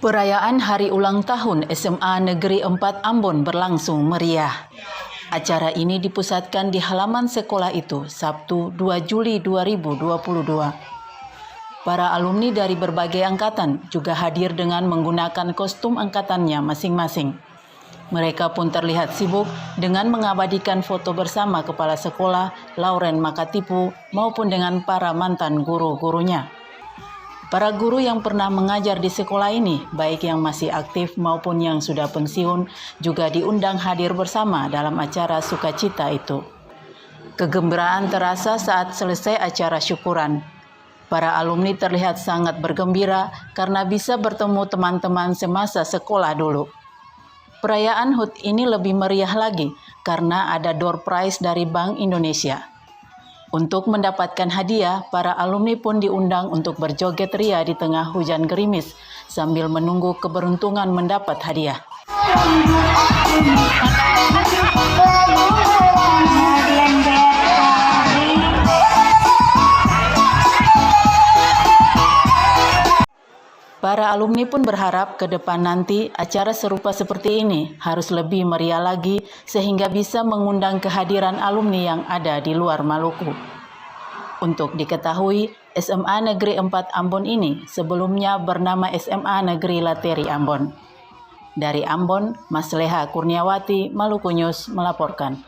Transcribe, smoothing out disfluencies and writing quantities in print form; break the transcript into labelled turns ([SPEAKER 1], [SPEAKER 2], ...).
[SPEAKER 1] Perayaan Hari Ulang Tahun SMA Negeri 4 Ambon berlangsung meriah. Acara ini dipusatkan di halaman sekolah itu Sabtu 2 Juli 2022. Para alumni dari berbagai angkatan juga hadir dengan menggunakan kostum angkatannya masing-masing. Mereka pun terlihat sibuk dengan mengabadikan foto bersama kepala sekolah Lauren Makatipu maupun dengan para mantan guru-gurunya. Para guru yang pernah mengajar di sekolah ini, baik yang masih aktif maupun yang sudah pensiun, juga diundang hadir bersama dalam acara sukacita itu. Kegembiraan terasa saat selesai acara syukuran. Para alumni terlihat sangat bergembira karena bisa bertemu teman-teman semasa sekolah dulu. Perayaan HUT ini lebih meriah lagi karena ada door prize dari Bank Indonesia. Untuk mendapatkan hadiah, para alumni pun diundang untuk berjoget ria di tengah hujan gerimis sambil menunggu keberuntungan mendapat hadiah. Para alumni pun berharap ke depan nanti acara serupa seperti ini harus lebih meriah lagi sehingga bisa mengundang kehadiran alumni yang ada di luar Maluku. Untuk diketahui, SMA Negeri 4 Ambon ini sebelumnya bernama SMA Negeri Lateri Ambon. Dari Ambon, Mas Leha Kurniawati, Maluku News melaporkan.